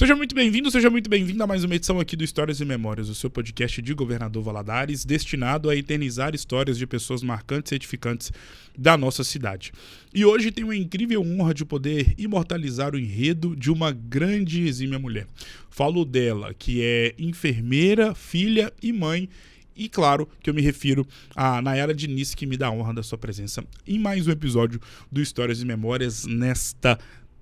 Seja muito bem-vindo, seja muito bem-vinda a mais uma edição aqui do Histórias e Memórias, o seu podcast de Governador Valadares, destinado a eternizar histórias de pessoas marcantes e edificantes da nossa cidade. E hoje tenho a incrível honra de poder imortalizar o enredo de uma grande e exímia mulher. Falo dela, que é enfermeira, filha e mãe. E claro que eu me refiro a Nayara Diniz, que me dá a honra da sua presença em mais um episódio do Histórias e Memórias nesta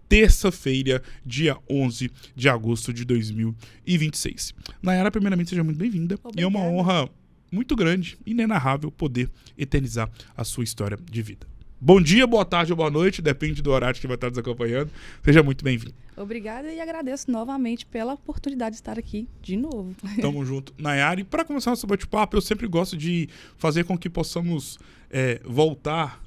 terça-feira, dia 11 de agosto de 2026. Nayara, primeiramente, seja muito bem-vinda. Obrigada. E é uma honra muito grande, inenarrável, poder eternizar a sua história de vida. Bom dia, boa tarde ou boa noite, depende do horário que vai estar nos acompanhando. Seja muito bem-vindo. Obrigada e agradeço novamente pela oportunidade de estar aqui de novo. Tamo junto, Nayara. E para começar nosso bate-papo, eu sempre gosto de fazer com que possamos voltar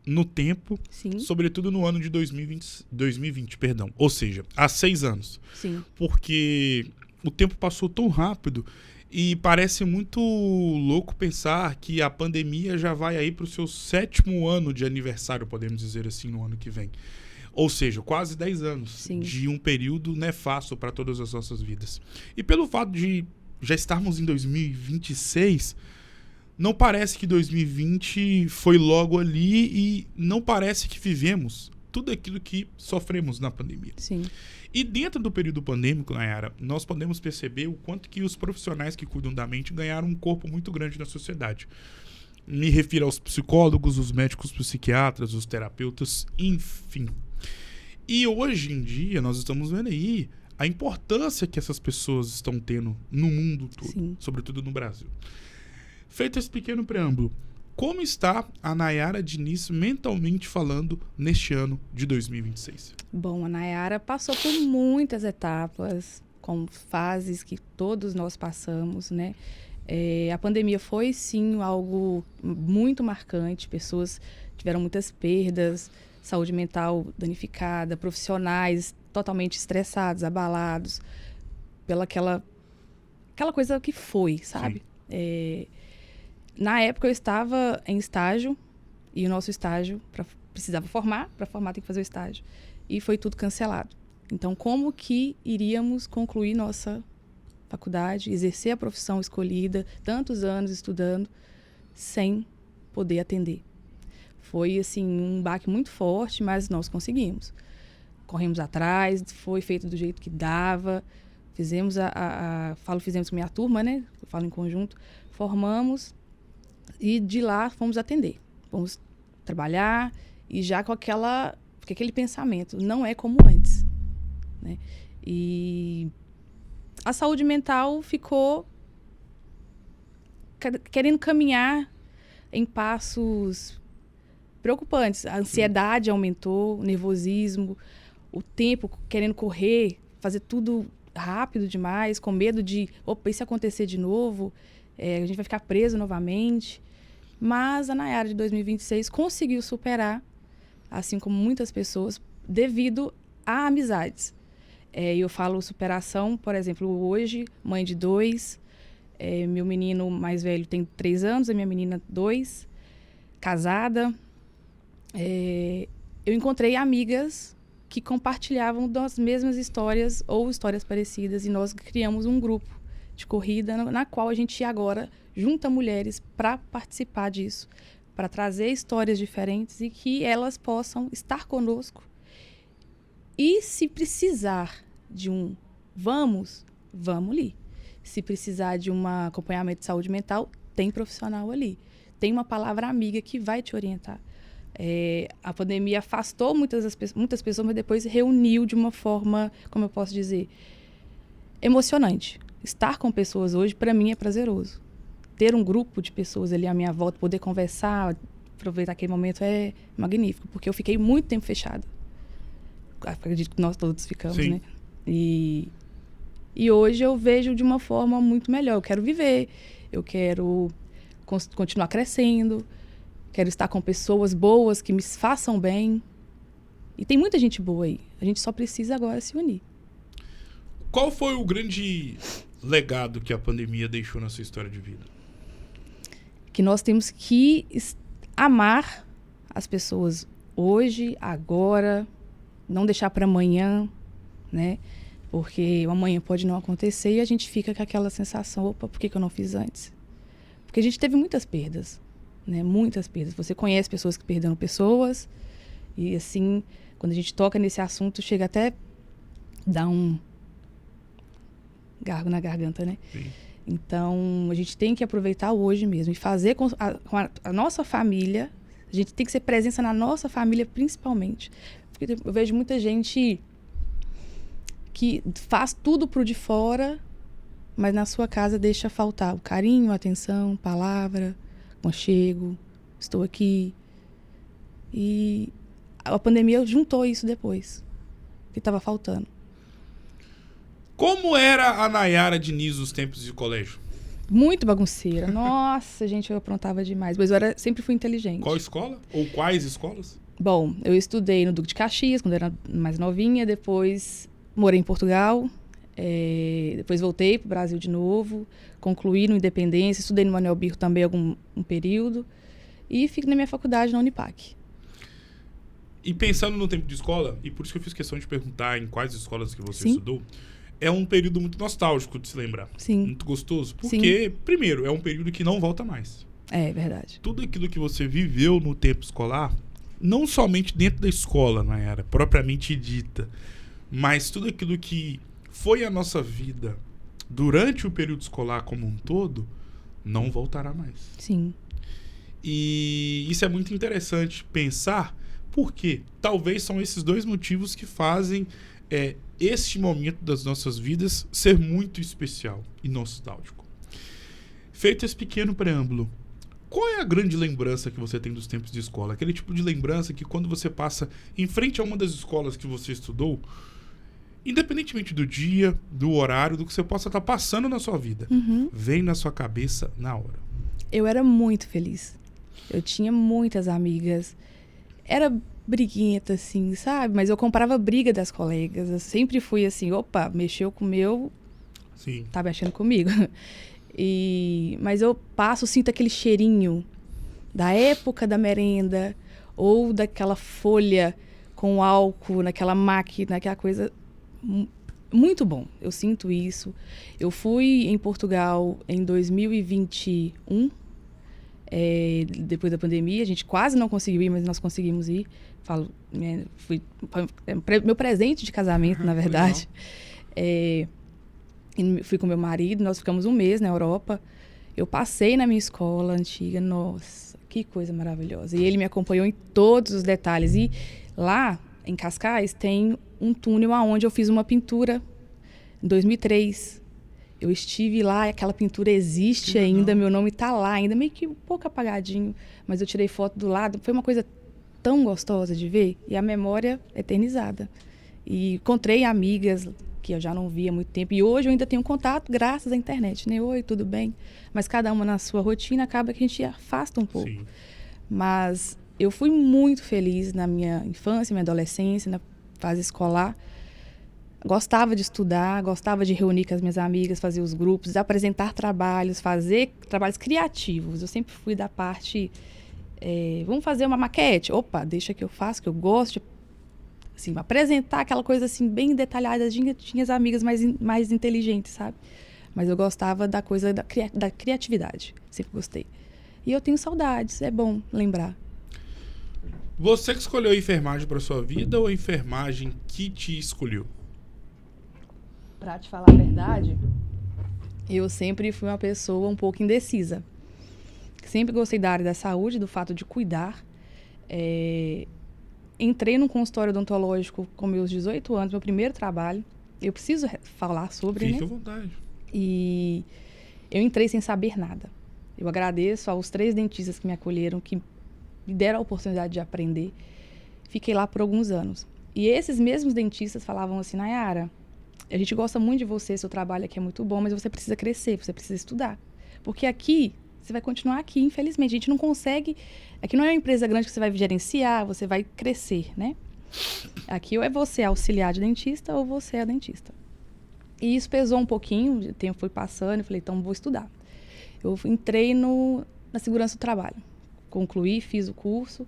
no tempo, Sim. Sobretudo no ano de 2020, perdão. Ou seja, há 6 anos. Sim. Porque o tempo passou tão rápido e parece muito louco pensar que a pandemia já vai aí para o seu 7º ano de aniversário, podemos dizer assim, no ano que vem. Ou seja, quase 10 anos. Sim. De um período nefasto para todas as nossas vidas. E pelo fato de já estarmos em 2026... não parece que 2020 foi logo ali e não parece que vivemos tudo aquilo que sofremos na pandemia. Sim. E dentro do período pandêmico, Nayara, nós podemos perceber o quanto que os profissionais que cuidam da mente ganharam um corpo muito grande na sociedade. Me refiro aos psicólogos, os médicos psiquiatras, os terapeutas, enfim. E hoje em dia nós estamos vendo aí a importância que essas pessoas estão tendo no mundo todo, Sim. sobretudo no Brasil. Feito esse pequeno preâmbulo, como está a Nayara Diniz mentalmente falando neste ano de 2026? Bom, a Nayara passou por muitas etapas, com fases que todos nós passamos, né? A pandemia foi, sim, algo muito marcante. Pessoas tiveram muitas perdas, saúde mental danificada, profissionais totalmente estressados, abalados, pela aquela coisa que foi, sabe? Na época eu estava em estágio e o nosso estágio precisava formar, para formar tem que fazer o estágio. E foi tudo cancelado. Então, como que iríamos concluir nossa faculdade, exercer a profissão escolhida, tantos anos estudando, sem poder atender? Foi, assim, um baque muito forte, mas nós conseguimos. Corremos atrás, foi feito do jeito que dava, fizemos fizemos com a minha turma, né? Eu falo em conjunto, formamos. E de lá fomos atender, fomos trabalhar e já com aquele pensamento, não é como antes, né? E a saúde mental ficou querendo caminhar em passos preocupantes. A ansiedade aumentou, o nervosismo, o tempo querendo correr, fazer tudo rápido demais, com medo de, opa, e se acontecer de novo? A gente vai ficar preso novamente. Mas a Nayara de 2026 conseguiu superar, assim como muitas pessoas, devido a amizades. Eu falo superação, por exemplo, hoje, mãe de 2, meu menino mais velho tem 3 anos, a minha menina 2, casada. Eu encontrei amigas que compartilhavam das mesmas histórias ou histórias parecidas e nós criamos um grupo de corrida na qual a gente agora junta mulheres para participar disso, para trazer histórias diferentes e que elas possam estar conosco. E se precisar de vamos ali. Se precisar de um acompanhamento de saúde mental, tem profissional ali. Tem uma palavra amiga que vai te orientar. A pandemia afastou muitas pessoas, mas depois reuniu de uma forma, como eu posso dizer, emocionante. Estar com pessoas hoje, para mim, é prazeroso. Ter um grupo de pessoas ali à minha volta, poder conversar, aproveitar aquele momento é magnífico, porque eu fiquei muito tempo fechada. Acredito que nós todos ficamos, Sim. né? E hoje eu vejo de uma forma muito melhor. Eu quero viver, eu quero continuar crescendo, quero estar com pessoas boas que me façam bem. E tem muita gente boa aí. A gente só precisa agora se unir. Qual foi o grande legado que a pandemia deixou na sua história de vida? Que nós temos que amar as pessoas hoje, agora, não deixar para amanhã, né? Porque o amanhã pode não acontecer e a gente fica com aquela sensação, opa, por que eu não fiz antes? Porque a gente teve muitas perdas, né? Muitas perdas. Você conhece pessoas que perderam pessoas e, assim, quando a gente toca nesse assunto, chega até dar um gargo na garganta, né? Sim. Então, a gente tem que aproveitar hoje mesmo e fazer com a nossa família. A gente tem que ser presença na nossa família, principalmente. Porque eu vejo muita gente que faz tudo pro de fora, mas na sua casa deixa faltar o carinho, a atenção, palavra, aconchego, estou aqui. E a pandemia juntou isso depois, que estava faltando. Como era a Nayara Diniz nos tempos de colégio? Muito bagunceira. Nossa, gente, eu aprontava demais. Mas eu sempre fui inteligente. Qual escola? Ou quais escolas? Bom, eu estudei no Duque de Caxias, quando eu era mais novinha. Depois morei em Portugal. Depois voltei para o Brasil de novo. Concluí no Independência. Estudei no Manuel Birro também um período. E fiquei na minha faculdade na Unipac. E pensando no tempo de escola, e por isso que eu fiz questão de perguntar em quais escolas que você Sim. estudou, é um período muito nostálgico de se lembrar. Sim. Muito gostoso. Porque, primeiro, é um período que não volta mais. É verdade. Tudo aquilo que você viveu no tempo escolar, não somente dentro da escola, Nayara, propriamente dita, mas tudo aquilo que foi a nossa vida durante o período escolar como um todo, não voltará mais. Sim. E isso é muito interessante pensar, porque talvez são esses dois motivos que fazem este momento das nossas vidas ser muito especial e nostálgico. Feito esse pequeno preâmbulo, qual é a grande lembrança que você tem dos tempos de escola? Aquele tipo de lembrança que quando você passa em frente a uma das escolas que você estudou, independentemente do dia, do horário, do que você possa estar passando na sua vida, vem na sua cabeça na hora. Eu era muito feliz. Eu tinha muitas amigas. Era briguenta, assim, sabe? Mas eu comprava briga das colegas. Eu sempre fui assim, opa, mexeu com o meu, Sim. tá mexendo comigo. Mas eu sinto aquele cheirinho da época da merenda ou daquela folha com álcool, naquela máquina, aquela coisa muito bom. Eu sinto isso. Eu fui em Portugal em 2021, depois da pandemia. A gente quase não conseguiu ir, mas nós conseguimos ir. Foi meu presente de casamento, na verdade. Fui com meu marido, nós ficamos um mês na Europa. Eu passei na minha escola antiga, nossa, que coisa maravilhosa. E ele me acompanhou em todos os detalhes. E lá, em Cascais, tem um túnel onde eu fiz uma pintura em 2003. Eu estive lá e aquela pintura existe ainda, meu nome está lá, ainda meio que um pouco apagadinho, mas eu tirei foto do lado. Foi uma coisa tão gostosa de ver e a memória eternizada. E encontrei amigas que eu já não via há muito tempo. E hoje eu ainda tenho contato graças à internet, né? Oi, tudo bem? Mas cada uma na sua rotina acaba que a gente afasta um pouco. Sim. Mas eu fui muito feliz na minha infância, minha adolescência, na fase escolar. Gostava de estudar, gostava de reunir com as minhas amigas, fazer os grupos, apresentar trabalhos, fazer trabalhos criativos. Eu sempre fui da parte... vamos fazer uma maquete? Opa, deixa que eu faço, que eu gosto de assim, apresentar aquela coisa assim bem detalhada. Tinha as amigas mais inteligentes, sabe? Mas eu gostava da coisa da criatividade. Sempre gostei. E eu tenho saudades, é bom lembrar. Você que escolheu a enfermagem para sua vida ou a enfermagem que te escolheu? Pra te falar a verdade, eu sempre fui uma pessoa um pouco indecisa. Sempre gostei da área da saúde, do fato de cuidar. Entrei num consultório odontológico com meus 18 anos, meu primeiro trabalho. Eu preciso falar sobre, Fique né? à vontade. E eu entrei sem saber nada. Eu agradeço aos 3 dentistas que me acolheram, que me deram a oportunidade de aprender. Fiquei lá por alguns anos. E esses mesmos dentistas falavam assim, Nayara, a gente gosta muito de você, seu trabalho aqui é muito bom, mas você precisa crescer, você precisa estudar. Porque aqui, você vai continuar aqui, infelizmente. A gente não consegue... Aqui não é uma empresa grande que você vai gerenciar, você vai crescer, né? Aqui ou é você auxiliar de dentista ou você é dentista. E isso pesou um pouquinho, o tempo foi passando, eu falei, então vou estudar. Eu entrei na segurança do trabalho. Concluí, fiz o curso,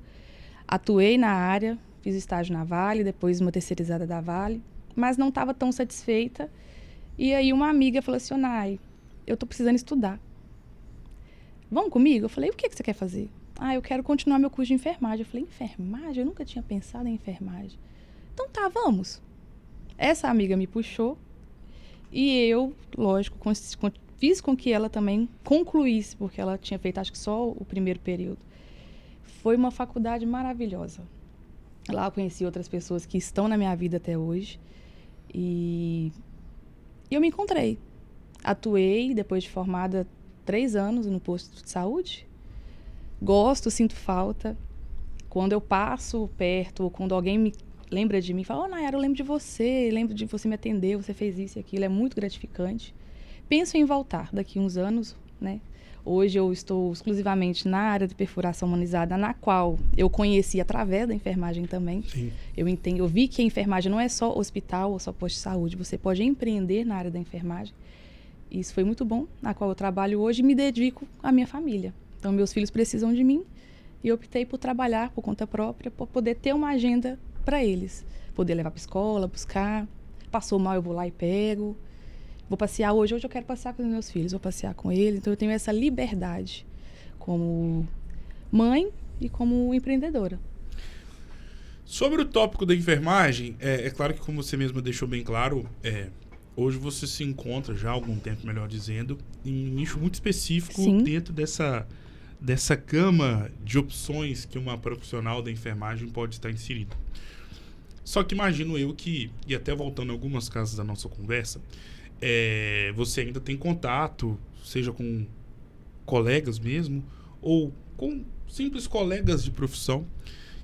atuei na área, fiz estágio na Vale, depois uma terceirizada da Vale. mas não estava tão satisfeita. E aí uma amiga falou assim, Nai, eu tô precisando estudar. Vamos comigo? Eu falei, o que você quer fazer? Eu quero continuar meu curso de enfermagem. Eu falei, enfermagem? Eu nunca tinha pensado em enfermagem. Então tá, vamos. Essa amiga me puxou e eu, lógico, fiz com que ela também concluísse, porque ela tinha feito, acho que só o primeiro período. Foi uma faculdade maravilhosa. Lá eu conheci outras pessoas que estão na minha vida até hoje. E eu me encontrei. Atuei, depois de formada, 3 anos no posto de saúde. Gosto, sinto falta. Quando eu passo perto, ou quando alguém me lembra de mim, fala, Nayara, eu lembro de você, lembro de você me atender, você fez isso e aquilo, é muito gratificante. Penso em voltar daqui uns anos, né? Hoje eu estou exclusivamente na área de perfuração humanizada, na qual eu conheci através da enfermagem também. Sim. Eu vi que a enfermagem não é só hospital ou só posto de saúde, você pode empreender na área da enfermagem. Isso foi muito bom, na qual eu trabalho hoje e me dedico à minha família. Então, meus filhos precisam de mim e eu optei por trabalhar por conta própria, para poder ter uma agenda para eles. Poder levar para a escola, buscar. Passou mal, eu vou lá e pego. Vou passear hoje eu quero passear com os meus filhos, vou passear com eles. Então, eu tenho essa liberdade como mãe e como empreendedora. Sobre o tópico da enfermagem, é claro que, como você mesma deixou bem claro, hoje você se encontra já há algum tempo, melhor dizendo, em um nicho muito específico. Sim. Dentro dessa gama de opções que uma profissional da enfermagem pode estar inserida. Só que imagino eu que, e até voltando a algumas casas da nossa conversa, você ainda tem contato, seja com colegas mesmo, ou com simples colegas de profissão,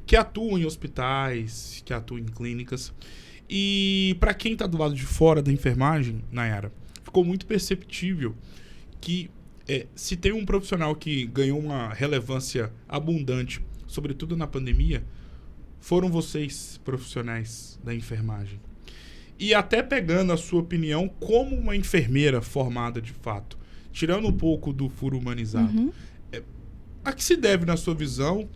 que atuam em hospitais, que atuam em clínicas. E para quem está do lado de fora da enfermagem, Nayara, ficou muito perceptível que se tem um profissional que ganhou uma relevância abundante, sobretudo na pandemia, foram vocês, profissionais da enfermagem. E até pegando a sua opinião como uma enfermeira formada de fato, tirando um pouco do furo humanizado, a que se deve, na sua visão,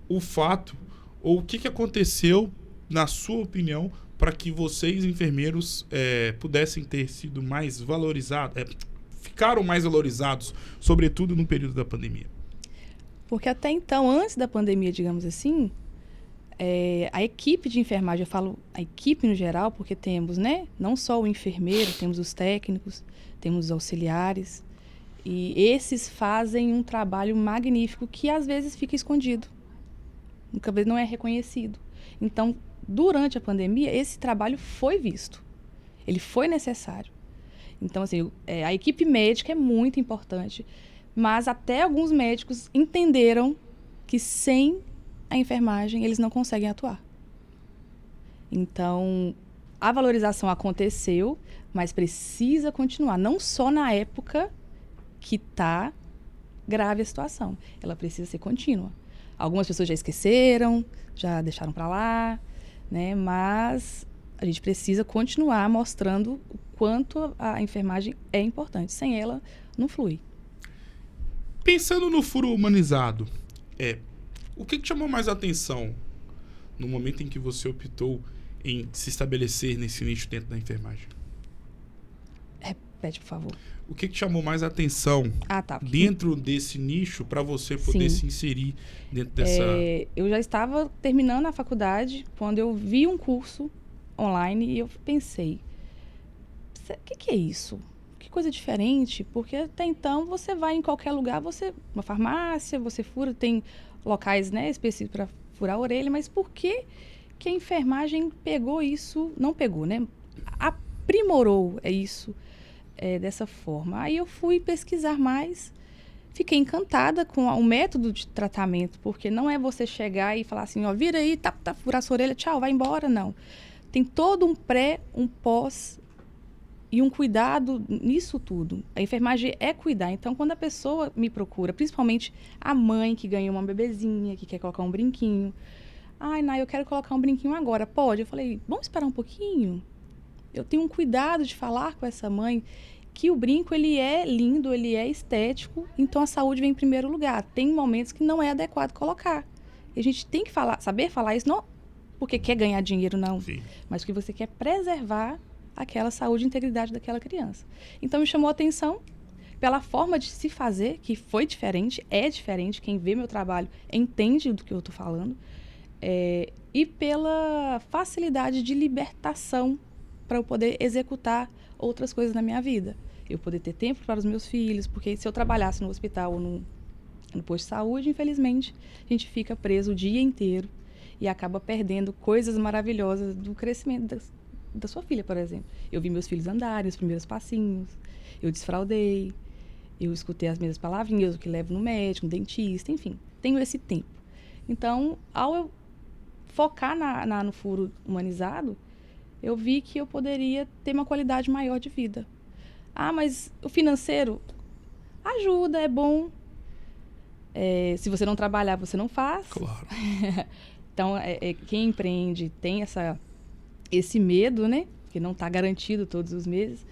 o fato, ou o que aconteceu, na sua opinião, para que vocês, enfermeiros, pudessem ter sido mais valorizados, ficaram mais valorizados, sobretudo no período da pandemia? Porque até então, antes da pandemia, digamos assim, a equipe de enfermagem, eu falo a equipe no geral, porque temos, né, não só o enfermeiro, temos os técnicos, temos os auxiliares, e esses fazem um trabalho magnífico que às vezes fica escondido, muitas vezes não é reconhecido. Então, durante a pandemia, esse trabalho foi visto, ele foi necessário. Então, assim, a equipe médica é muito importante, mas até alguns médicos entenderam que sem a enfermagem eles não conseguem atuar. Então, a valorização aconteceu, mas precisa continuar, não só na época que está grave a situação, ela precisa ser contínua. Algumas pessoas já esqueceram, já deixaram para lá, né? Mas a gente precisa continuar mostrando o quanto a enfermagem é importante. Sem ela, não flui. Pensando no furo humanizado, o que chamou mais atenção no momento em que você optou em se estabelecer nesse nicho dentro da enfermagem? Repete, por favor. O que chamou mais atenção dentro desse nicho para você poder se inserir dentro dessa... Eu já estava terminando a faculdade quando eu vi um curso online e eu pensei, o que é isso? Que coisa diferente, porque até então você vai em qualquer lugar, uma farmácia, você fura, tem locais, né, específicos para furar a orelha, mas por que a enfermagem pegou isso, não pegou, né, aprimorou isso dessa forma? Aí eu fui pesquisar mais, fiquei encantada com o método de tratamento, porque não é você chegar e falar assim, ó, vira aí, furar sua orelha, tchau, vai embora, não. Tem todo um pré, um pós e um cuidado nisso tudo. A enfermagem é cuidar. Então, quando a pessoa me procura, principalmente a mãe que ganhou uma bebezinha, que quer colocar um brinquinho. Ai, Nay, eu quero colocar um brinquinho agora. Pode? Eu falei, vamos esperar um pouquinho? Eu tenho um cuidado de falar com essa mãe que o brinco, ele é lindo, ele é estético, então a saúde vem em primeiro lugar. Tem momentos que não é adequado colocar. E a gente tem que saber falar isso porque quer ganhar dinheiro, não. Sim. Mas porque você quer preservar aquela saúde e integridade daquela criança. Então, me chamou a atenção pela forma de se fazer, que foi diferente, é diferente. Quem vê meu trabalho entende do que eu estou falando. E pela facilidade de libertação para eu poder executar outras coisas na minha vida. Eu poder ter tempo para os meus filhos, porque se eu trabalhasse no hospital ou no posto de saúde, infelizmente, a gente fica preso o dia inteiro e acaba perdendo coisas maravilhosas do crescimento da sua filha, por exemplo. Eu vi meus filhos andarem, os primeiros passinhos, eu desfraudei, eu escutei as mesmas palavrinhas, o que levo no médico, no dentista, enfim, tenho esse tempo. Então, ao eu focar no furo humanizado, eu vi que eu poderia ter uma qualidade maior de vida. Ah, mas o financeiro ajuda, é bom. Se você não trabalhar, você não faz. Claro. Então, quem empreende tem esse medo, né? Que não está garantido todos os meses.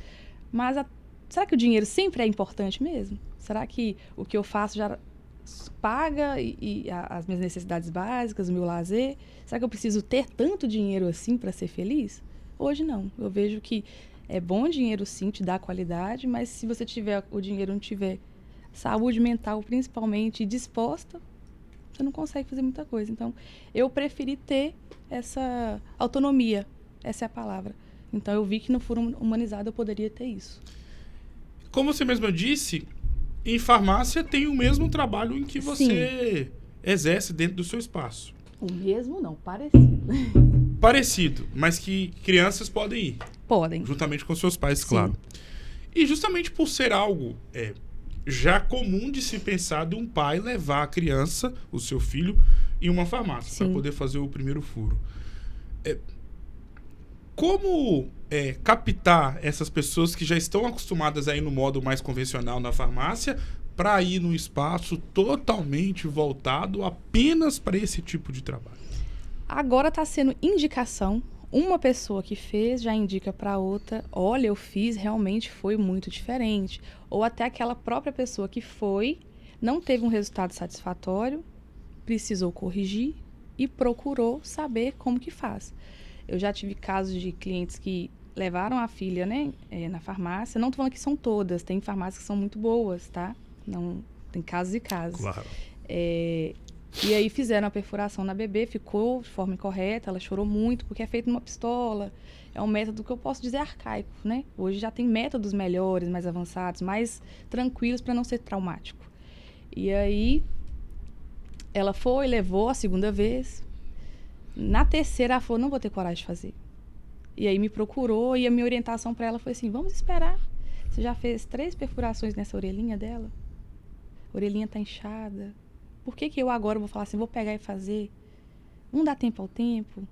Mas será que o dinheiro sempre é importante mesmo? Será que o que eu faço já paga as minhas necessidades básicas, o meu lazer? Será que eu preciso ter tanto dinheiro assim para ser feliz? Hoje não. Eu vejo que é bom o dinheiro sim, te dá qualidade, mas se você tiver o dinheiro não tiver saúde mental principalmente e disposta, você não consegue fazer muita coisa. Então, eu preferi ter essa autonomia, essa é a palavra. Então, eu vi que no Furo Humanizado eu poderia ter isso. Como você mesma disse, em farmácia tem o mesmo trabalho em que você exerce dentro do seu espaço. O mesmo não, parecido. Parecido, mas que crianças podem ir. Podem. Juntamente com seus pais, Sim. claro. E justamente por ser algo já comum de se pensar de um pai levar a criança, o seu filho, em uma farmácia para poder fazer o primeiro furo. Como captar essas pessoas que já estão acostumadas a ir no modo mais convencional na farmácia para ir num espaço totalmente voltado apenas para esse tipo de trabalho? Agora está sendo indicação. Uma pessoa que fez já indica para outra, olha, eu fiz, realmente foi muito diferente. Ou até aquela própria pessoa que foi, não teve um resultado satisfatório, precisou corrigir e procurou saber como que faz. Eu já tive casos de clientes que levaram a filha, né, na farmácia. Não estou falando que são todas, tem farmácias que são muito boas, tá? Não, tem casos e casos. Claro. E aí fizeram a perfuração na bebê, ficou de forma incorreta, ela chorou muito, porque é feito numa pistola. É um método que eu posso dizer arcaico, né? Hoje já tem métodos melhores, mais avançados, mais tranquilos para não ser traumático. E aí ela foi, levou a segunda vez. Na terceira ela falou, não vou ter coragem de fazer. E aí me procurou e a minha orientação para ela foi assim, vamos esperar. Você já fez 3 perfurações nessa orelhinha dela? A orelhinha tá inchada. Por que eu agora vou falar assim, vou pegar e fazer? Não dá tempo ao tempo.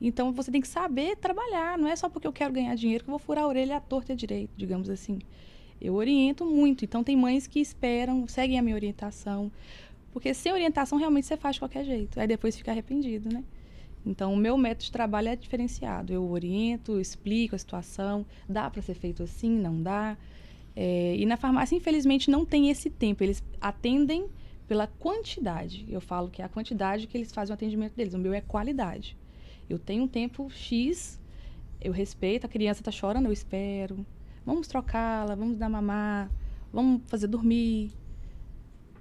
Então, você tem que saber trabalhar. Não é só porque eu quero ganhar dinheiro que eu vou furar a orelha à torta e à direita, digamos assim. Eu oriento muito. Então, tem mães que esperam, seguem a minha orientação. Porque sem orientação, realmente, você faz de qualquer jeito. Aí depois fica arrependido, né? Então, o meu método de trabalho é diferenciado. Eu oriento, explico a situação. Dá para ser feito assim? Não dá. E na farmácia, infelizmente, não tem esse tempo. Eles atendem pela quantidade. Eu falo que é a quantidade que eles fazem o atendimento deles. O meu é qualidade. Eu tenho um tempo X, eu respeito, a criança está chorando, eu espero. Vamos trocá-la, vamos dar mamar, vamos fazer dormir.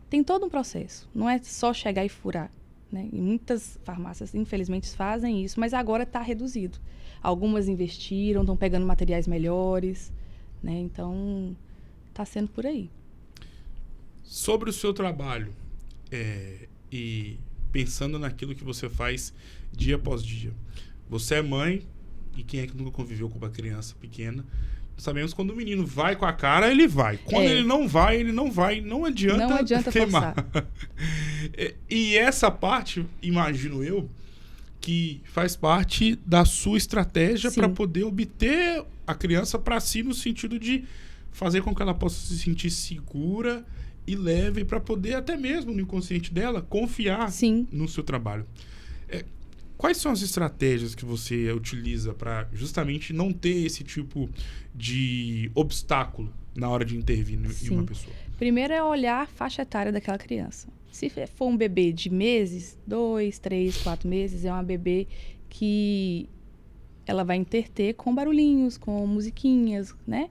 Tem todo um processo. Não é só chegar e furar, né? E muitas farmácias, infelizmente, fazem isso, mas agora está reduzido. Algumas investiram, estão pegando materiais melhores, né? Então, está sendo por aí. Sobre o seu trabalho e pensando naquilo que você faz dia após dia. Você é mãe, e quem é que nunca conviveu com uma criança pequena? Sabemos que quando o menino vai com a cara, ele vai. Quando ele não vai, ele não vai. Não adianta queimar. E essa parte, imagino eu, que faz parte da sua estratégia para poder obter a criança para si, no sentido de fazer com que ela possa se sentir segura e leve, para poder até mesmo no inconsciente dela confiar no seu trabalho. Quais são as estratégias que você utiliza para justamente não ter esse tipo de obstáculo na hora de intervir em uma pessoa? Primeiro é olhar a faixa etária daquela criança. Se for um bebê de meses, 2, 3, 4 meses, é uma bebê que ela vai interter com barulhinhos, com musiquinhas, né?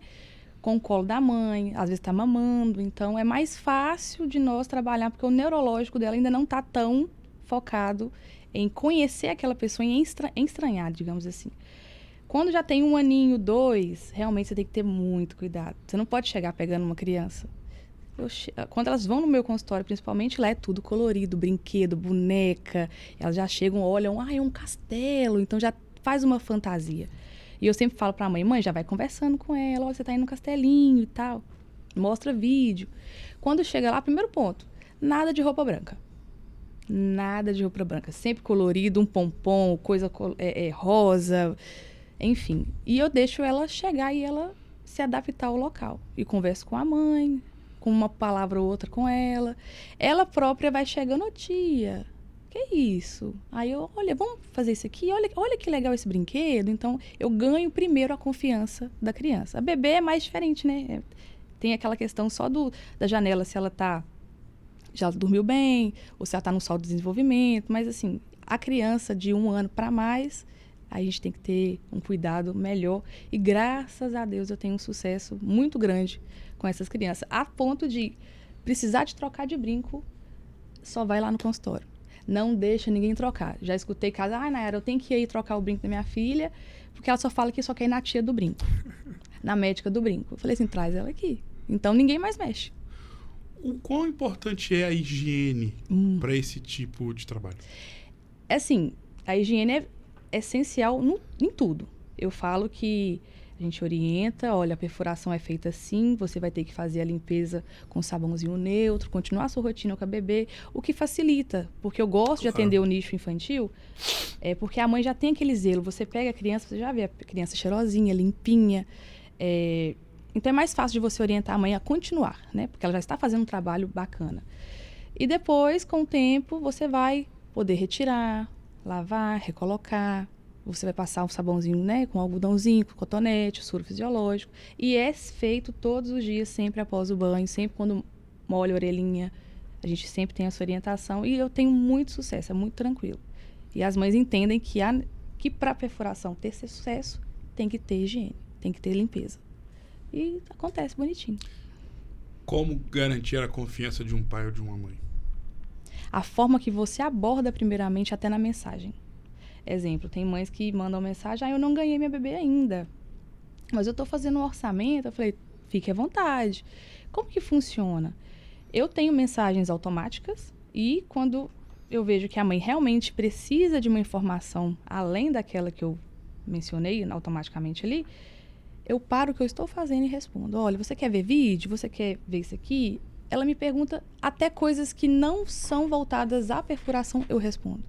Com o colo da mãe, às vezes está mamando. Então, é mais fácil de nós trabalhar, porque o neurológico dela ainda não está tão focado em conhecer aquela pessoa, em estranhar, digamos assim. Quando já tem 1 aninho, 2, realmente você tem que ter muito cuidado. Você não pode chegar pegando uma criança. Quando elas vão no meu consultório, principalmente, lá é tudo colorido, brinquedo, boneca. Elas já chegam, olham, é um castelo. Então, já faz uma fantasia. E eu sempre falo pra mãe, já vai conversando com ela. Olha, você tá indo no castelinho e tal. Mostra vídeo. Quando chega lá, primeiro ponto, nada de roupa branca. Nada de roupa branca. Sempre colorido, um pompom, coisa rosa, enfim. E eu deixo ela chegar e ela se adaptar ao local. E converso com a mãe, com uma palavra ou outra com ela. Ela própria vai chegando, ô tia, que isso? Aí eu, olha, vamos fazer isso aqui? Olha que legal esse brinquedo. Então, eu ganho primeiro a confiança da criança. A bebê é mais diferente, né? Tem aquela questão só da janela, se ela já dormiu bem, ou se ela está no solo de desenvolvimento. Mas, assim, a criança de 1 ano para mais, a gente tem que ter um cuidado melhor. E, graças a Deus, eu tenho um sucesso muito grande com essas crianças. A ponto de precisar de trocar de brinco, só vai lá no consultório. Não deixa ninguém trocar. Já escutei casos, Nayara, eu tenho que ir aí trocar o brinco da minha filha, porque ela só fala que só quer ir na tia do brinco, na médica do brinco. Eu falei assim, traz ela aqui. Então, ninguém mais mexe. O quão importante é a higiene para esse tipo de trabalho? Assim, a higiene é essencial em tudo. Eu falo que a gente orienta, olha, a perfuração é feita assim, você vai ter que fazer a limpeza com sabãozinho neutro, continuar a sua rotina com a bebê, o que facilita, porque eu gosto de atender o nicho infantil, porque a mãe já tem aquele zelo, você pega a criança, você já vê a criança cheirosinha, limpinha, então é mais fácil de você orientar a mãe a continuar, né? Porque ela já está fazendo um trabalho bacana. E depois, com o tempo, você vai poder retirar, lavar, recolocar. Você vai passar um sabãozinho, né? Com algodãozinho, com cotonete, soro fisiológico. E é feito todos os dias, sempre após o banho, sempre quando molha a orelhinha. A gente sempre tem essa orientação. E eu tenho muito sucesso, é muito tranquilo. E as mães entendem que para a perfuração ter sucesso, tem que ter higiene, tem que ter limpeza. E acontece bonitinho. Como garantir a confiança de um pai ou de uma mãe? A forma que você aborda primeiramente até na mensagem. Exemplo, tem mães que mandam mensagem, eu não ganhei minha bebê ainda, mas eu estou fazendo um orçamento. Eu falei, fique à vontade. Como que funciona? Eu tenho mensagens automáticas e quando eu vejo que a mãe realmente precisa de uma informação além daquela que eu mencionei automaticamente ali, eu paro o que eu estou fazendo e respondo. Olha, você quer ver vídeo? Você quer ver isso aqui? Ela me pergunta até coisas que não são voltadas à perfuração, eu respondo.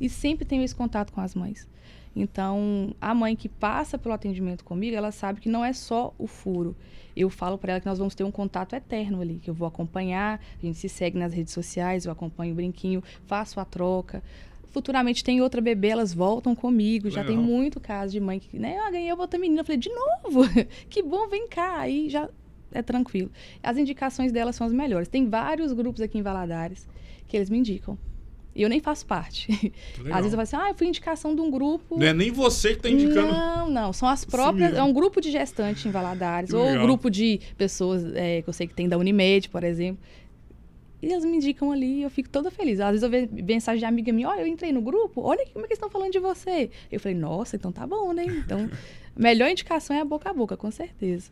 E sempre tenho esse contato com as mães. Então, a mãe que passa pelo atendimento comigo, ela sabe que não é só o furo. Eu falo para ela que nós vamos ter um contato eterno ali, que eu vou acompanhar, a gente se segue nas redes sociais, eu acompanho o brinquinho, faço a troca. Futuramente tem outra bebê, elas voltam comigo. Já tem muito caso de mãe que, né, ganhei outra menina. Eu falei, de novo? Que bom, vem cá. Aí já é tranquilo. As indicações delas são as melhores. Tem vários grupos aqui em Valadares que eles me indicam. E eu nem faço parte. Às vezes eu falo assim, eu fui indicação de um grupo... Não é nem você que está indicando. Não. São as próprias... É um grupo de gestante em Valadares. Ou um grupo de pessoas que eu sei que tem da Unimed, por exemplo. E elas me indicam ali e eu fico toda feliz. Às vezes eu vejo mensagem de amiga minha, olha, eu entrei no grupo, olha como é que eles estão falando de você. Eu falei, nossa, então tá bom, né? Então, a melhor indicação é a boca, com certeza.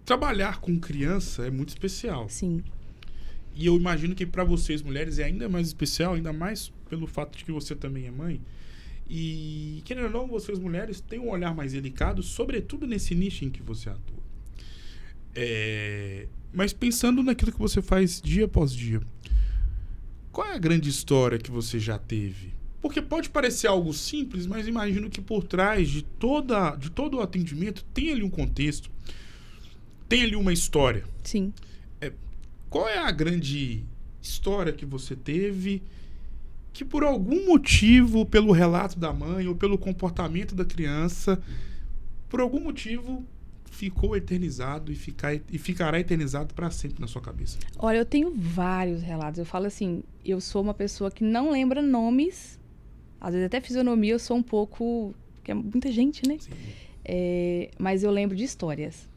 Trabalhar com criança é muito especial. Sim. E eu imagino que para vocês, mulheres, é ainda mais especial, ainda mais pelo fato de que você também é mãe. E, querendo ou não, vocês, mulheres, têm um olhar mais delicado, sobretudo nesse nicho em que você atua. Mas pensando naquilo que você faz dia após dia, qual é a grande história que você já teve? Porque pode parecer algo simples, mas imagino que por trás de todo o atendimento tem ali um contexto, tem ali uma história. Sim. Qual é a grande história que você teve que por algum motivo, pelo relato da mãe ou pelo comportamento da criança, por algum motivo ficou eternizado e ficará eternizado para sempre na sua cabeça? Olha, eu tenho vários relatos. Eu falo assim, eu sou uma pessoa que não lembra nomes, às vezes até fisionomia eu sou um pouco, porque é muita gente, né? Sim. Mas eu lembro de histórias.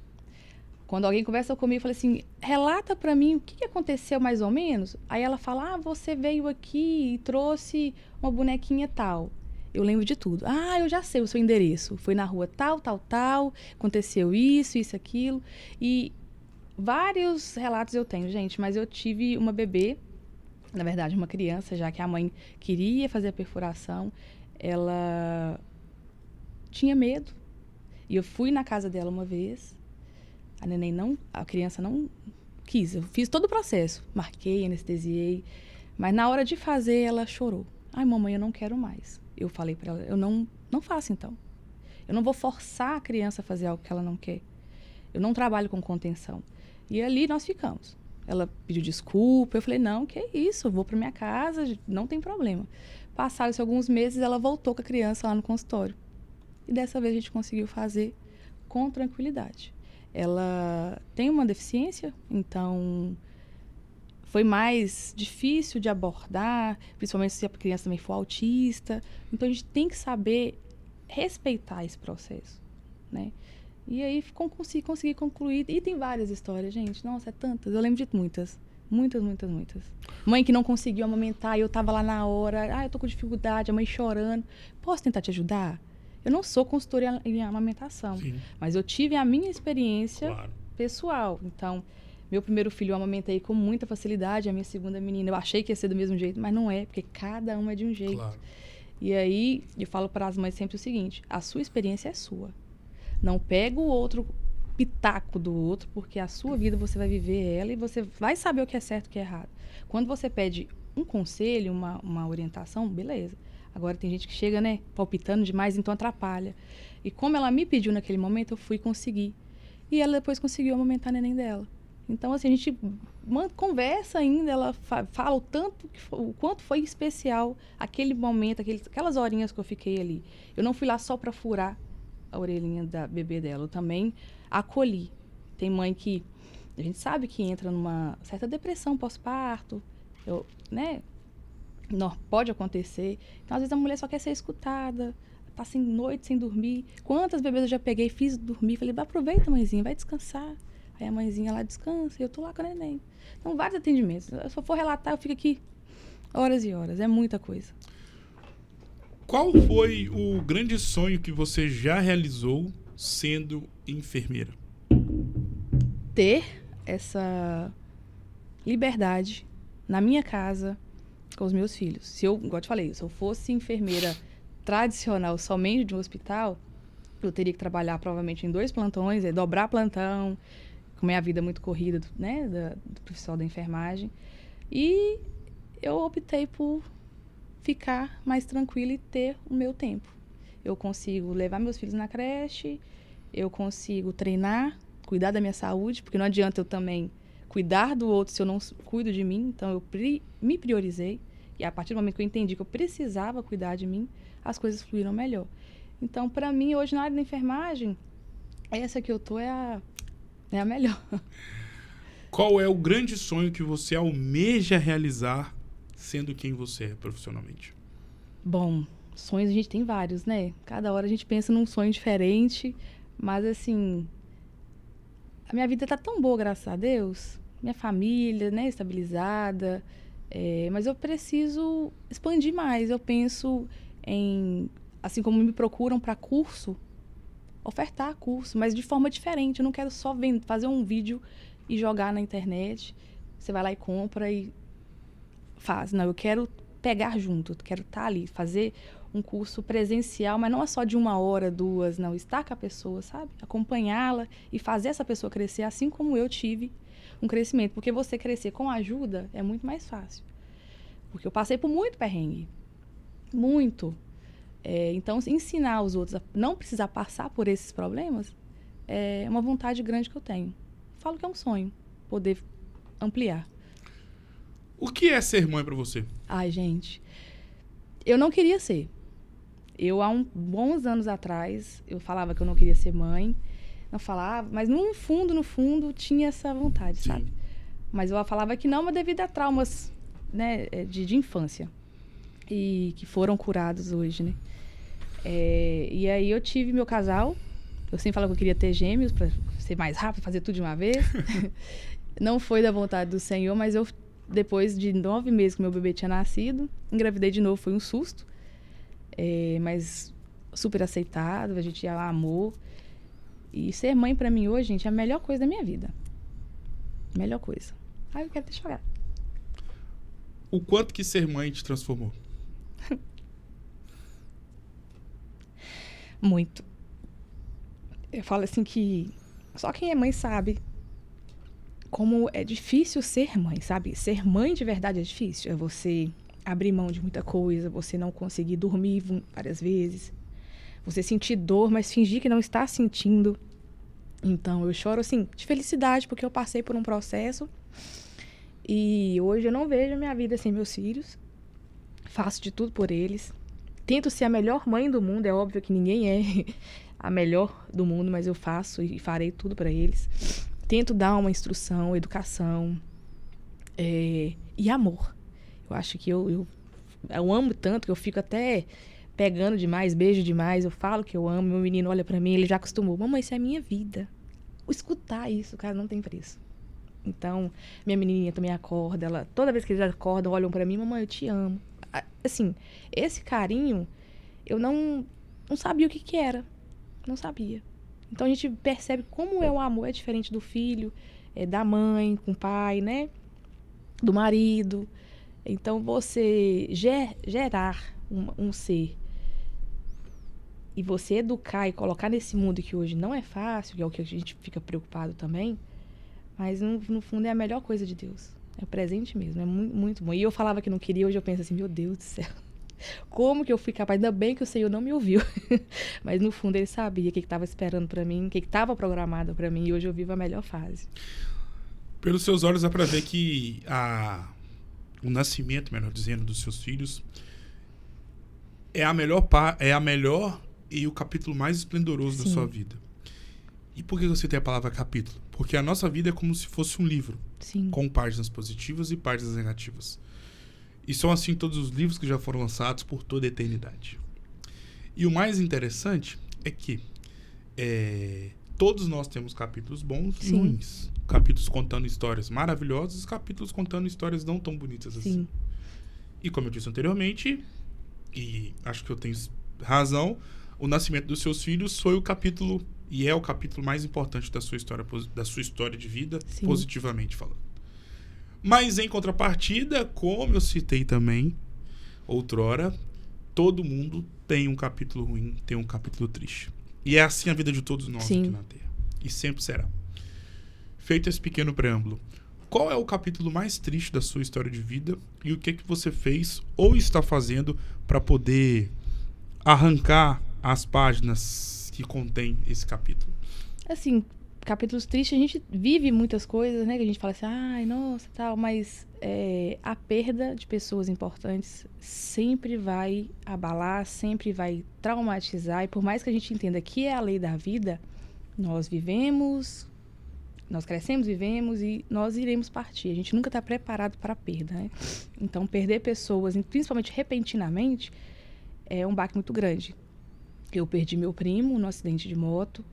Quando alguém conversa comigo, eu falo assim, relata pra mim o que aconteceu mais ou menos. Aí ela fala, você veio aqui e trouxe uma bonequinha tal. Eu lembro de tudo. Eu já sei o seu endereço. Foi na rua tal, tal, tal, aconteceu isso, aquilo. E vários relatos eu tenho, gente, mas eu tive uma bebê, na verdade uma criança, já que a mãe queria fazer a perfuração, ela tinha medo. E eu fui na casa dela uma vez, a criança não quis. Eu fiz todo o processo, marquei, anestesiei, mas na hora de fazer ela chorou. Mamãe, eu não quero mais. Eu falei para ela, eu não faço então. Eu não vou forçar a criança a fazer algo que ela não quer. Eu não trabalho com contenção. E ali nós ficamos. Ela pediu desculpa, eu falei, não, que isso, eu vou para minha casa, não tem problema. Passaram-se alguns meses, ela voltou com a criança lá no consultório. E dessa vez a gente conseguiu fazer com tranquilidade. Ela tem uma deficiência, então foi mais difícil de abordar, principalmente se a criança também for autista. Então a gente tem que saber respeitar esse processo, né? E aí consegui concluir. E tem várias histórias, gente. Nossa, é tantas. Eu lembro de muitas. Muitas, muitas, muitas. Mãe que não conseguiu amamentar e eu tava lá na hora. Eu tô com dificuldade, a mãe chorando. Posso tentar te ajudar? Eu não sou consultora em amamentação. Sim. Mas eu tive a minha experiência Claro. pessoal. Então, meu primeiro filho eu amamentei com muita facilidade. A minha segunda menina, eu achei que ia ser do mesmo jeito, mas não é. Porque cada um é de um jeito. Claro. E aí, eu falo para as mães sempre o seguinte. A sua experiência é sua. Não pega o outro pitaco do outro, porque a sua vida você vai viver ela e você vai saber o que é certo e o que é errado. Quando você pede um conselho, uma orientação, beleza. Agora tem gente que chega, né, palpitando demais, então atrapalha. E como ela me pediu naquele momento, eu fui conseguir. E ela depois conseguiu amamentar a neném dela. Então, assim, a gente conversa ainda, ela fala o quanto foi especial aquele momento, aquelas horinhas que eu fiquei ali. Eu não fui lá só para furar a orelhinha da bebê dela, eu também acolhi. Tem mãe que a gente sabe que entra numa certa depressão pós-parto, né? Não, pode acontecer. Então, às vezes a mulher só quer ser escutada, tá sem noite, sem dormir. Quantas bebês eu já peguei, fiz dormir, falei, aproveita, mãezinha, vai descansar. Aí a mãezinha lá descansa e eu tô lá com a neném. Então, vários atendimentos. Se eu for relatar, eu fico aqui horas e horas, é muita coisa. Qual foi o grande sonho que você já realizou sendo enfermeira? Ter essa liberdade na minha casa com os meus filhos. Igual eu te falei, se eu fosse enfermeira tradicional somente de um hospital, eu teria que trabalhar provavelmente em 2 plantões, dobrar plantão, como é a vida muito corrida, né, do profissional da enfermagem. E eu optei por ficar mais tranquila e ter o meu tempo. Eu consigo levar meus filhos na creche, eu consigo treinar, cuidar da minha saúde, porque não adianta eu também cuidar do outro se eu não cuido de mim. Então, eu me priorizei. E a partir do momento que eu entendi que eu precisava cuidar de mim, as coisas fluíram melhor. Então, para mim, hoje, na área da enfermagem, essa que eu tô é a melhor. Qual é o grande sonho que você almeja realizar sendo quem você é profissionalmente? Bom, sonhos a gente tem vários, né? Cada hora a gente pensa num sonho diferente, mas assim, a minha vida tá tão boa, graças a Deus. Minha família, né, estabilizada, mas eu preciso expandir mais. Eu penso em, assim como me procuram para curso, ofertar curso, mas de forma diferente. Eu não quero só fazer um vídeo e jogar na internet. Você vai lá e compra e faz. Não, eu quero pegar junto, quero estar ali, fazer um curso presencial, mas não é só de 1 hora, 2, não. Estar com a pessoa, sabe? Acompanhá-la e fazer essa pessoa crescer, assim como eu tive um crescimento. Porque você crescer com ajuda é muito mais fácil. Porque eu passei por muito perrengue. Muito. Então, ensinar os outros a não precisar passar por esses problemas é uma vontade grande que eu tenho. Falo que é um sonho, poder ampliar. O que é ser mãe para você? Ai, gente, Eu não queria ser. Eu, há bons anos atrás, eu falava que eu não queria ser mãe. Não falava, mas no fundo, tinha essa vontade, Sim. sabe? Mas eu falava que não, mas devido a traumas, né, de infância. E que foram curados hoje, né? E aí eu tive meu casal. Eu sempre falava que eu queria ter gêmeos para ser mais rápido, fazer tudo de uma vez. Não foi da vontade do Senhor, mas eu, depois de 9 meses que meu bebê tinha nascido, engravidei de novo, foi um susto. Mas super aceitado, a gente já amou. E ser mãe pra mim hoje, gente, é a melhor coisa da minha vida. Melhor coisa. Ai, eu quero te chorar. O quanto que ser mãe te transformou? Muito. Eu falo assim que só quem é mãe sabe como é difícil ser mãe, sabe? Ser mãe de verdade é difícil. É você abrir mão de muita coisa, você não conseguir dormir várias vezes, você sentir dor, mas fingir que não está sentindo. Então, eu choro, assim, de felicidade, porque eu passei por um processo e hoje eu não vejo a minha vida sem meus filhos. Faço de tudo por eles. Tento ser a melhor mãe do mundo. É óbvio que ninguém é a melhor do mundo, mas eu faço e farei tudo para eles. Tento dar uma instrução, educação e amor. Eu acho que eu amo tanto que eu fico até pegando demais, beijo demais. Eu falo que eu amo. Meu menino olha pra mim, ele já acostumou. Mamãe, isso é a minha vida. Escutar isso, cara, não tem preço. Então, minha menininha também acorda. Toda vez que eles acordam, olham pra mim, mamãe, eu te amo. Assim, esse carinho, eu não sabia o que era. Não sabia. Então, a gente percebe como é o amor. É diferente do filho, da mãe, com o pai, né? Do marido. Então, você gerar um ser e você educar e colocar nesse mundo que hoje não é fácil, que é o que a gente fica preocupado também, mas no fundo é a melhor coisa de Deus. É o presente mesmo, é muito, muito bom. E eu falava que não queria, hoje eu penso assim, meu Deus do céu, como que eu fui capaz? Ainda bem que o Senhor não me ouviu. Mas no fundo ele sabia o que estava esperando para mim, o que estava programado para mim, e hoje eu vivo a melhor fase. Pelos seus olhos dá para ver que o nascimento, melhor dizendo, dos seus filhos é a melhor e o capítulo mais esplendoroso da sua vida. E por que você tem a palavra capítulo? Porque a nossa vida é como se fosse um livro. Sim. Com páginas positivas e páginas negativas. E são assim todos os livros que já foram lançados por toda a eternidade. E o mais interessante é que todos nós temos capítulos bons e ruins. Capítulos contando histórias maravilhosas, capítulos contando histórias não tão bonitas assim. E como eu disse anteriormente, e acho que eu tenho razão, o nascimento dos seus filhos foi o capítulo, e é o capítulo mais importante da sua história de vida, positivamente falando. Mas em contrapartida, como eu citei também outrora, todo mundo tem um capítulo ruim, tem um capítulo triste. E é assim a vida de todos nós aqui na Terra. E sempre será. Feito esse pequeno preâmbulo, qual é o capítulo mais triste da sua história de vida e o que você fez ou está fazendo para poder arrancar as páginas que contém esse capítulo? Assim, capítulos tristes, a gente vive muitas coisas, né? Que a gente fala assim, ai, nossa, tal, mas a perda de pessoas importantes sempre vai abalar, sempre vai traumatizar. E por mais que a gente entenda que é a lei da vida, nós vivemos, nós crescemos, vivemos e nós iremos partir. A gente nunca está preparado para a perda, né? Então, perder pessoas, principalmente repentinamente, é um baque muito grande. Eu perdi meu primo no acidente de moto.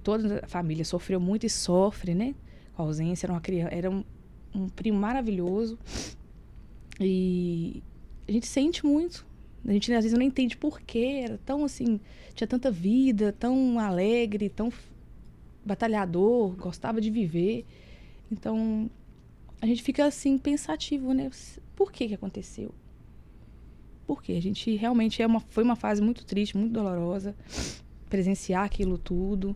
Toda a família sofreu muito e sofre, né? Com a ausência. Era um primo maravilhoso. E a gente sente muito. A gente às vezes não entende por quê. Era tão assim, tinha tanta vida, tão alegre, tão batalhador, gostava de viver. Então, a gente fica assim, pensativo, né? Por que aconteceu? Porque a gente realmente foi uma fase muito triste, muito dolorosa, presenciar aquilo tudo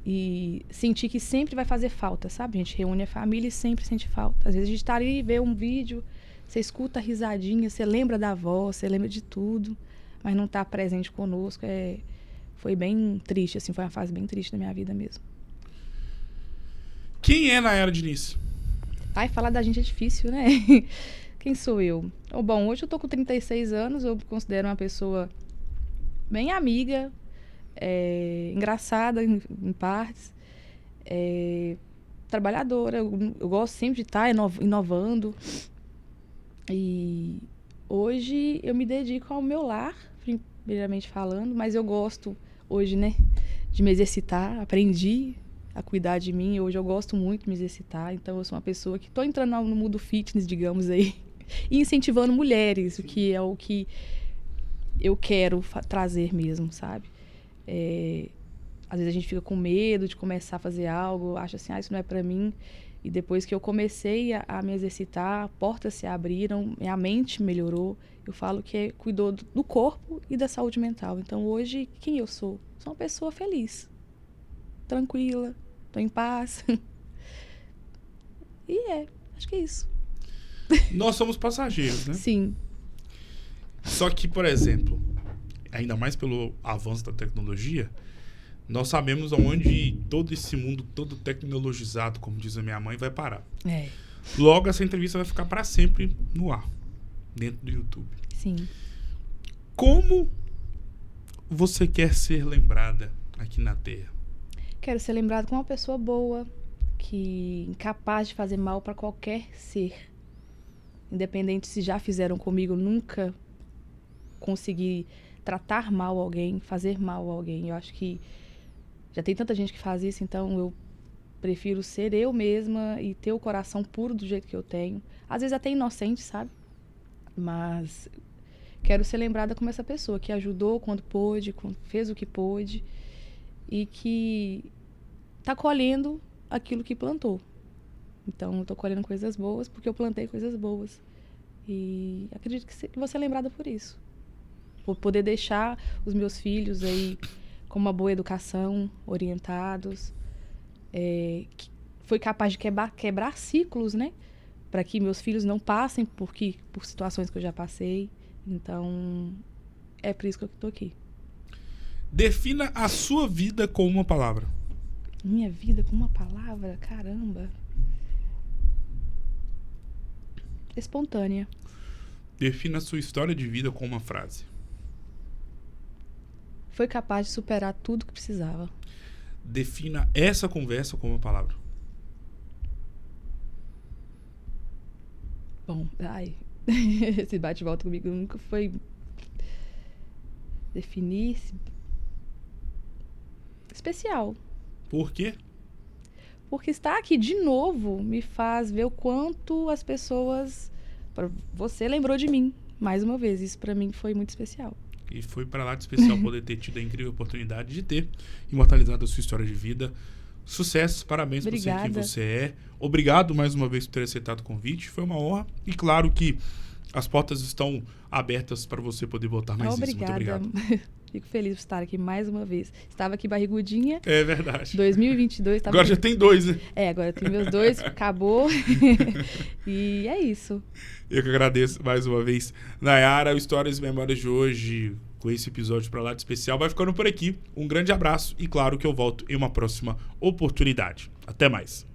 e sentir que sempre vai fazer falta, sabe? A gente reúne a família e sempre sente falta. Às vezes a gente tá ali e vê um vídeo, você escuta a risadinha, você lembra da avó, você lembra de tudo, mas não tá presente conosco. Foi bem triste, assim, foi uma fase bem triste da minha vida mesmo. Quem é Nayara Diniz? Ai, falar da gente é difícil, né? Quem sou eu? Bom, hoje eu tô com 36 anos, eu me considero uma pessoa bem amiga, engraçada em partes, trabalhadora. Eu gosto sempre de estar inovando. E hoje eu me dedico ao meu lar, primeiramente falando, mas eu gosto hoje, né, de me exercitar. Aprendi a cuidar de mim. Hoje eu gosto muito de me exercitar. Então eu sou uma pessoa que estou entrando no mundo fitness, digamos aí, e incentivando mulheres, o que é o que eu quero trazer mesmo, sabe? Às vezes a gente fica com medo de começar a fazer algo, acha assim, isso não é para mim. E depois que eu comecei a me exercitar, portas se abriram, minha mente melhorou. Eu falo que cuidou do corpo e da saúde mental. Então hoje, quem eu sou? Sou uma pessoa feliz, tranquila, tô em paz. E acho que é isso. Nós somos passageiros, né? Sim. Só que, por exemplo, ainda mais pelo avanço da tecnologia, nós sabemos aonde todo esse mundo, todo tecnologizado, como diz a minha mãe, vai parar. Logo, essa entrevista vai ficar para sempre no ar, dentro do YouTube. Sim. Como você quer ser lembrada aqui na Terra? Quero ser lembrada como uma pessoa boa, que incapaz de fazer mal para qualquer ser. Independente se já fizeram comigo, nunca consegui tratar mal alguém, fazer mal a alguém. Eu acho que já tem tanta gente que faz isso, então eu prefiro ser eu mesma e ter o coração puro do jeito que eu tenho. Às vezes até inocente, sabe? Mas quero ser lembrada como essa pessoa que ajudou quando pôde, fez o que pôde e que tá colhendo aquilo que plantou. Então eu tô colhendo coisas boas porque eu plantei coisas boas. E acredito que vou ser lembrada por isso. Por poder deixar os meus filhos aí com uma boa educação, orientados, que foi capaz de quebrar ciclos, né? Para que meus filhos não passem por situações que eu já passei. Então, é por isso que eu estou aqui. Defina a sua vida com uma palavra. Minha vida com uma palavra? Caramba. Espontânea. Defina a sua história de vida com uma frase. Foi capaz de superar tudo que precisava. Defina essa conversa com uma palavra. Bom, esse bate-volta comigo nunca foi definir especial. Por quê? Porque estar aqui de novo me faz ver o quanto as pessoas... Você lembrou de mim, mais uma vez. Isso para mim foi muito especial. E foi para lá de especial poder ter tido a incrível oportunidade de ter imortalizado a sua história de vida. Sucesso, parabéns por ser quem você é. Obrigado mais uma vez por ter aceitado o convite. Foi uma honra. E claro que as portas estão abertas para você poder voltar mais vezes. Muito obrigado. Fico feliz por estar aqui mais uma vez. Estava aqui barrigudinha. É verdade. 2022. Agora já tem 2, né? Agora tem meus 2. Acabou. E é isso. Eu que agradeço mais uma vez. Nayara, o Histórias e Memórias de hoje, com esse episódio para lá de especial, vai ficando por aqui. Um grande abraço e claro que eu volto em uma próxima oportunidade. Até mais.